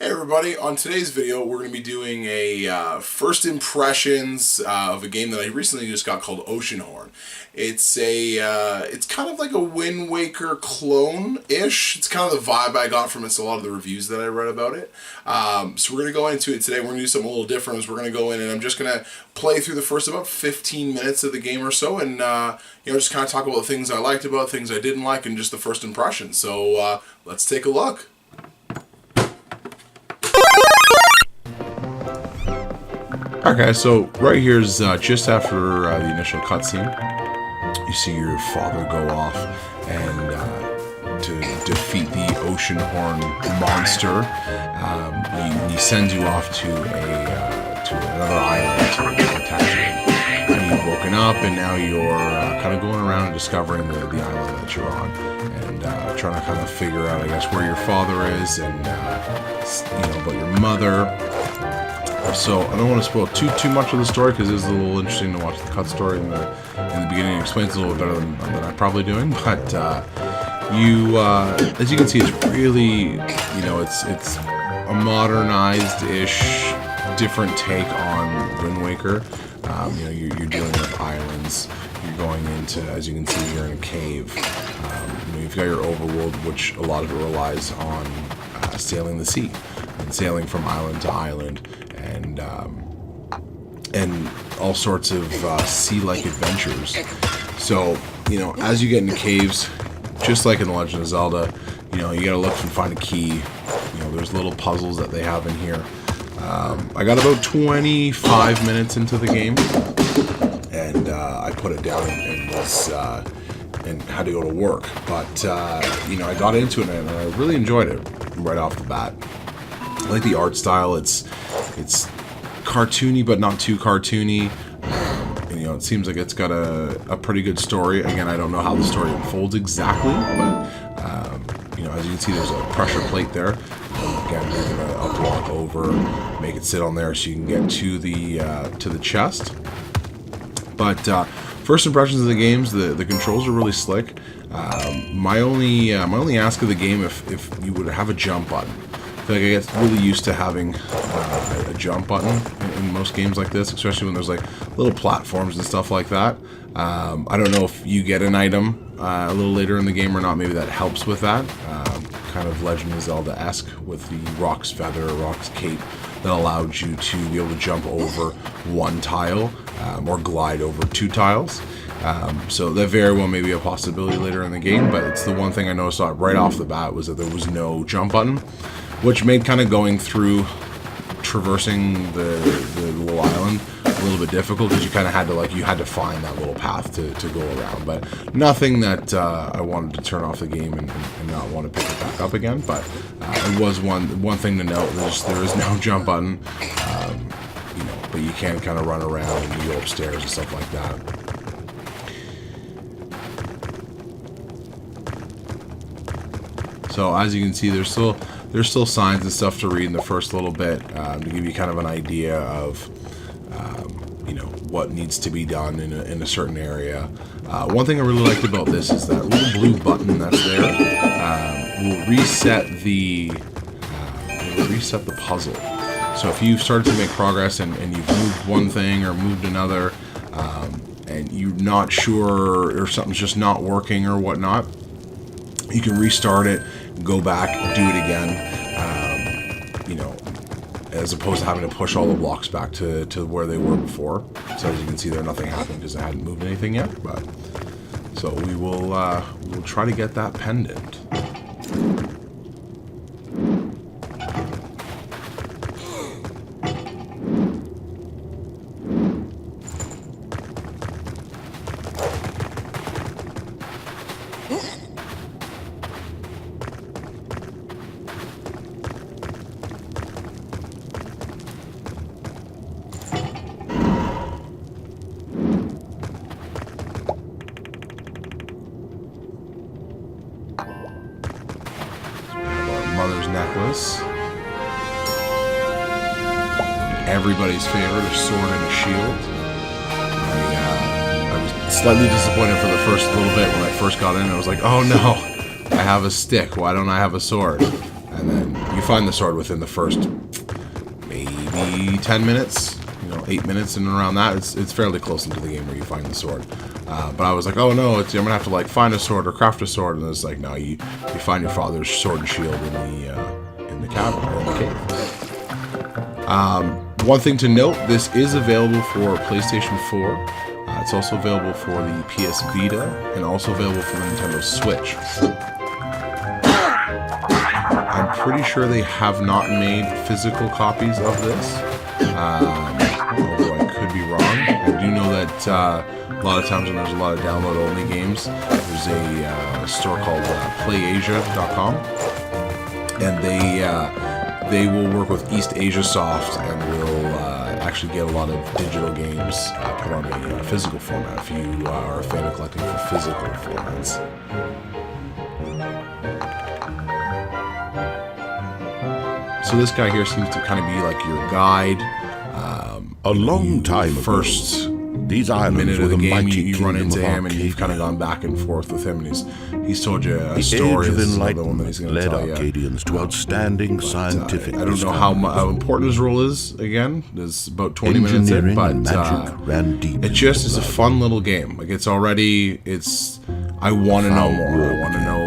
Hey everybody, on today's video we're going to be doing a first impressions of a game that I recently just got called Oceanhorn. It's kind of like a Wind Waker clone-ish. It's kind of the vibe I got from it, so a lot of the reviews that I read about it. So we're going to go into it today. We're going to do something a little different. We're going to go in and I'm just going to play through the first about 15 minutes of the game or so and just kind of talk about the things I liked about, things I didn't like, and just the first impressions. So let's take a look. Okay, so right here's just after the initial cutscene. You see your father go off and to defeat the Oceanhorn monster. He sends you off to another island to protect you. And you've woken up, and now you're kind of going around and discovering the island that you're on, and trying to kind of figure out, I guess, where your father is, and about your mother. So I don't want to spoil too much of the story because it's a little interesting to watch the cut story in the beginning. It explains a little bit better than I'm probably doing. But as you can see, it's really it's a modernized-ish, different take on Wind Waker. You're dealing with islands. You're going into, as you can see, you're in a cave. You've got your overworld, which a lot of it relies on sailing the sea and sailing from island to island. And all sorts of sea-like adventures. So, as you get into caves, just like in The Legend of Zelda, you gotta look and find a key. There's little puzzles that they have in here. I got about 25 minutes into the game, and I put it down and had to go to work. But, I got into it, and I really enjoyed it right off the bat. I like the art style. It's cartoony, but not too cartoony. It seems like it's got a pretty good story. Again, I don't know how the story unfolds exactly, but as you can see, there's a pressure plate there. Again, you're gonna up-walk over, make it sit on there so you can get to the chest. But first impressions of the games, the controls are really slick. My only ask of the game, if you would have a jump button. I feel like I get really used to having a jump button in most games like this, especially when there's like little platforms and stuff like that. I don't know if you get an item a little later in the game or not. Maybe that helps with that. Kind of Legend of Zelda-esque with the Rock's Feather, Rock's Cape, that allowed you to be able to jump over one tile or glide over two tiles. So that very well may be a possibility later in the game, but it's the one thing I noticed right off the bat was that there was no jump button, which made kind of going through, traversing the little island a little bit difficult because you kind of had to find that little path to go around. But nothing that I wanted to turn off the game and not want to pick it back up again. But it was one thing to note. There is no jump button, but you can kind of run around and go upstairs and stuff like that. So as you can see, there's still signs and stuff to read in the first little bit to give you kind of an idea of what needs to be done in a certain area. One thing I really liked about this is that little blue button that's there will reset the puzzle. So if you've started to make progress and you've moved one thing or moved another, and you're not sure or something's just not working or whatnot, you can restart it, go back, do it again, as opposed to having to push all the blocks back to where they were before. So as you can see there, nothing happened because I hadn't moved anything yet. But so we'll try to get that pendant. Mother's necklace. Everybody's favorite, a sword and a shield. I was slightly disappointed for the first little bit when I first got in. I was like, oh no, I have a stick. Why don't I have a sword? And then you find the sword within the first maybe 10 minutes, 8 minutes and around that. It's fairly close into the game where you find the sword. But I was like, oh no, I'm gonna have to like find a sword or craft a sword, and it's like, no, you find your father's sword and shield in the cabin or in the cave. One thing to note: this is available for PlayStation 4. It's also available for the PS Vita and also available for the Nintendo Switch. I'm pretty sure they have not made physical copies of this, although I could be wrong. I do know that a lot of times when there's a lot of download-only games, there's a store called PlayAsia.com, and they will work with East Asia Soft and will actually get a lot of digital games put on a physical format if you are a fan of collecting for physical formats. So this guy here seems to kind of be like your guide. A long time first ago, these islands minute were of the the game, mighty you run into kingdom of him, and you've kind of gone back and forth with him, and he's told you a The story. Age of This is another one that he's Enlightenment going to led tell you. Arcadians to outstanding scientific I don't know how important his role is. Again, there's about 20 minutes in, Engineering but and magic ran deep. it just is a fun little game. Like I want to know more. I want to know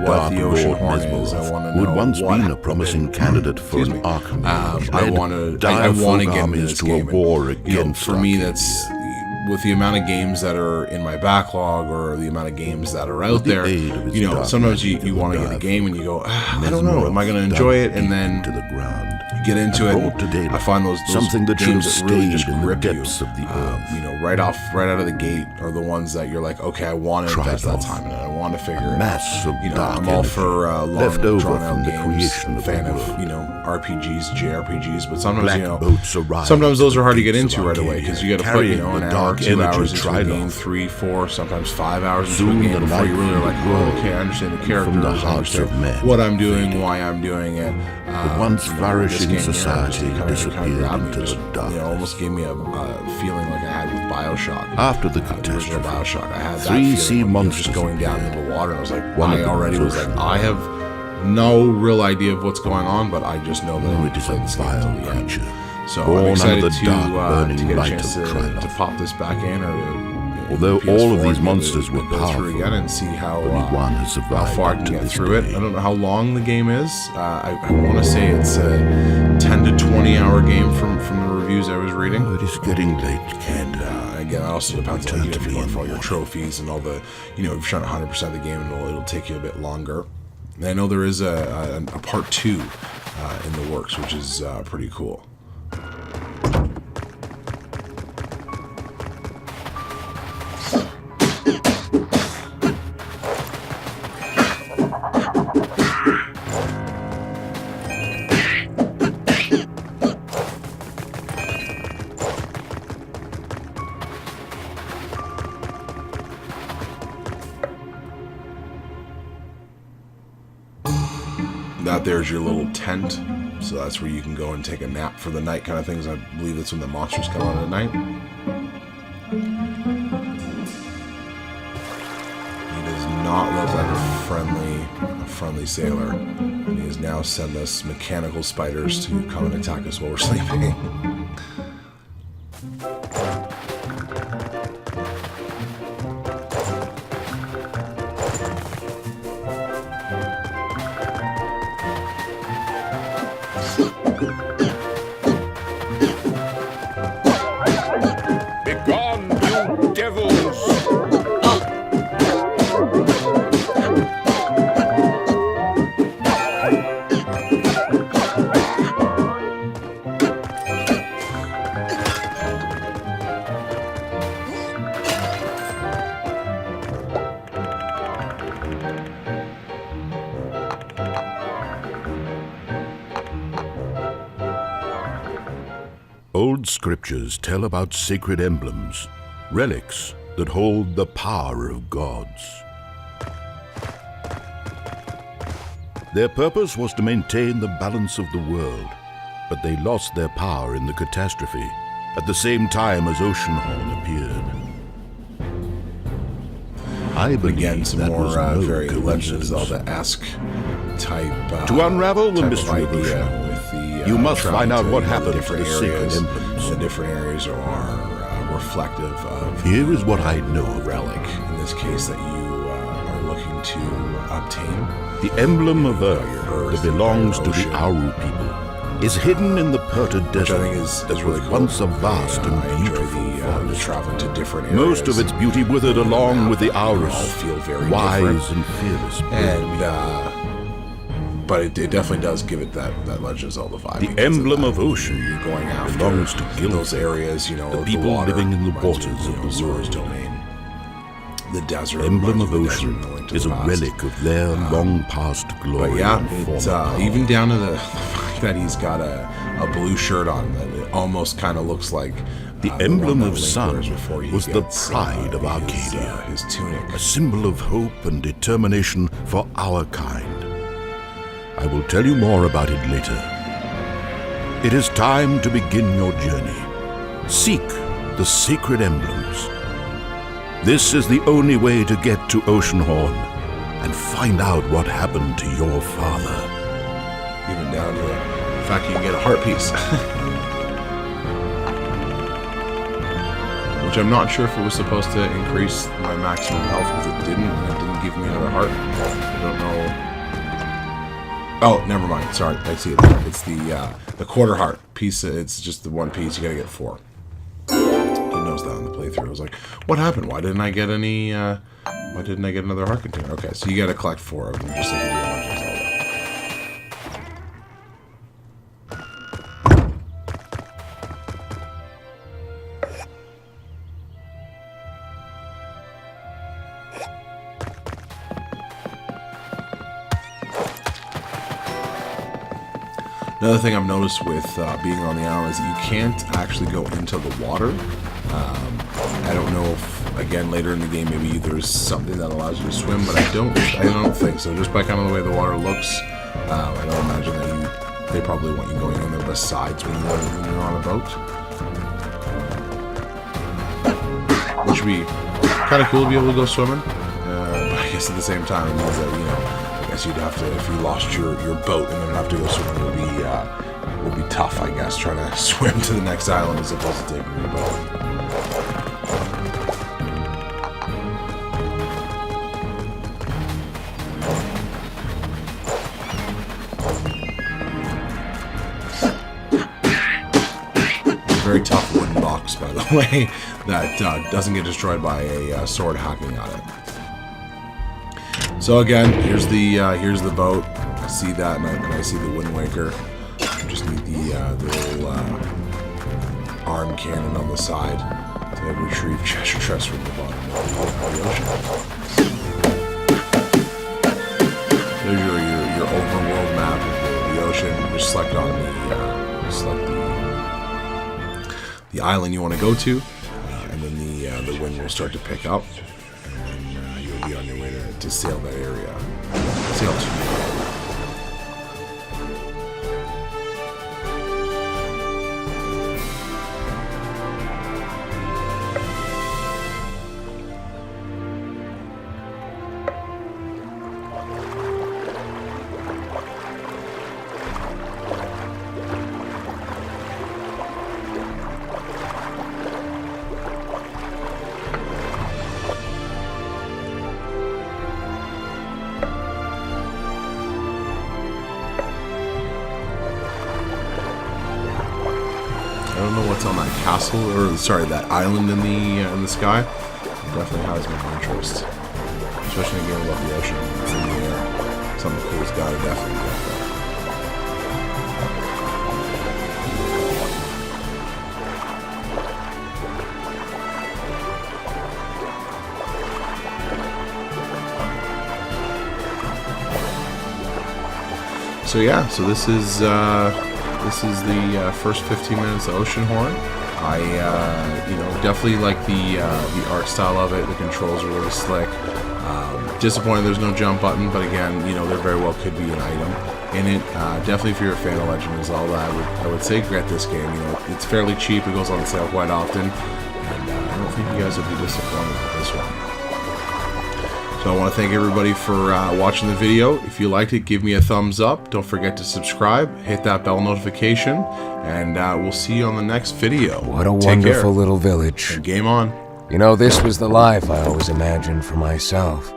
what the Oceanhorn is. I want to know who had once what been a promising candidate for an archmage. I want to get into this to game. a war And, against for me, Arcadia. that's with the amount of games that are in my backlog or the amount of games that are out there. Sometimes you want to get a game and you go, I don't know, am I going to enjoy it? And then to the ground. you get into it. And I find those something that should have games that really just stayed in the grip you. depths of the earth. Right out of the gate are the ones that you're like, okay, I want to invest that time in it. I want to figure it Mass of out. dark I'm all for long, left over drawn-out from the games. creation of Fan the of world. RPGs, JRPGs, but sometimes Black boats arrived sometimes those are hard to get gates into of right away Arcadia, because you got to put carrying an the hour, dark 2 energy hours into a tried game, off. 3, 4, sometimes 5 hours into Soon a game the before you light really are like, will oh, grow okay, I understand the characters, from the I hearts understand of men what I'm doing, why I'm doing it. The once flourishing this game here society kind of disappeared grabbed me, into just, the darkness. almost gave me a feeling like I had with Bioshock. After the original catastrophe, Bioshock, I had that 3 feeling sea of, monsters just going down into the water. And I was like, One of I them already was was like, Oceanhorn. I have no real idea of what's going on, but I just know that I Oh, need it to is play a this game vile until the end. creature, So born I'm under excited the to dark, burning get a light chance of to Trident. pop this back in, or Although PS4 all of these and monsters go were through powerful, again and see how only one has how survived far I can to get this through it. day. I don't know how long the game is. I want to say it's a 10 to 20 hour game from the reviews I was reading. Oh, it is getting late, And again, it also depends on Return if to you're me going in for all the your morning. trophies and all the, if you're trying to 100% the game, it'll take you a bit longer. And I know there is a part 2 in the works, which is pretty cool. That there's your little tent, so that's where you can go and take a nap for the night kind of things. I believe that's when the monsters come out at night. He does not look like a friendly sailor, and he has now sent us mechanical spiders to come and attack us while we're sleeping. Begone, you devils! Old scriptures tell about sacred emblems, relics that hold the power of gods. Their purpose was to maintain the balance of the world, but they lost their power in the catastrophe at the same time as Oceanhorn appeared. I believe Again, some that more was no very Legend of coincidence. Zelda-esque type. To unravel the type mystery of idea Oceanhorn, with the, you must traveling find out to, what you know, happened to different the sacred areas. emblems. The different areas are reflective of Here is what I know of relic, in this case, that you are looking to obtain. The emblem of your Earth Earth, that belongs your to the ocean. Auru people is hidden in the Perta Which Desert I think is that really was cool. once a vast I and enjoy beautiful the forest. traveling to different areas. Most of its beauty withered along with the all Aurus, feel very wise different. and fearless. And but it definitely does give it that Legend of Zelda vibe. The because emblem that. of Ocean You're going after belongs to Gilligan. those areas, you know, The people water, living in the reminds you waters of the Zora's world. domain. The desert, Emblem of reminds you Ocean the desert in A Link to is the a Past. relic of their long past glory. But yeah, and it's former power. even down to the fact that he's got a blue shirt on that it almost kind of looks like The one emblem that of Link Sun wears before he was the gets, pride of Arcadia. his tunic. a symbol of hope and determination for our kind. I will tell you more about it later. It is time to begin your journey. Seek the sacred emblems. This is the only way to get to Oceanhorn and find out what happened to your father. Even down to the fact you can get a heart piece. Which I'm not sure if it was supposed to increase my maximum health, because it didn't, and it didn't give me another heart. I don't know. Oh, never mind. Sorry, I see it there. It's the quarter heart piece. It's just the one piece. You gotta get 4. Didn't notice that on the playthrough. I was like, what happened? Why didn't I get any? Why didn't I get another heart container? Okay, so you gotta collect 4 of them, just like you do in Legend of Zelda. Another thing I've noticed with being on the island is that you can't actually go into the water. I don't know if, again, later in the game, maybe there's something that allows you to swim, but I don't think so. Just by kind of the way the water looks, I don't imagine that they probably want you going in there besides when you're on a boat. Which would be kind of cool to be able to go swimming. But I guess at the same time, it means that, you know, I guess you'd have to, if you lost your boat and then have to go swimming, it would be tough, I guess, trying to swim to the next island as opposed to taking your boat. Very tough wooden box, by the way, that doesn't get destroyed by a sword hacking on it. So again, here's the boat. I see that, and I see the Wind Waker. I just need the little arm cannon on the side to retrieve treasure chests from the bottom of the ocean. There's your overworld map of the ocean. Just select on the island you want to go to, and then the wind will start to pick up. You'll be on your way to sail that area. Sail to. I don't know what's on that castle, or sorry, that island in the sky. It definitely has my interest, especially in a game about the ocean. It's in the air. Something cool's got to definitely get there. So yeah, so this is the first 15 minutes of Oceanhorn. I definitely like the art style of it. The controls are really slick. Disappointed there's no jump button, but again, there very well could be an item in it. Definitely, if you're a fan of Legend of Zelda, I would say get this game. It's fairly cheap. It goes on sale quite often, and I don't think you guys would be disappointed with this one. So So I want to thank everybody for watching the video. If you liked it, give me a thumbs up. Don't forget to subscribe, hit that bell notification, and we'll see you on the next video. What a Take wonderful care. little village. And game on. You know, this was the life I always imagined for myself.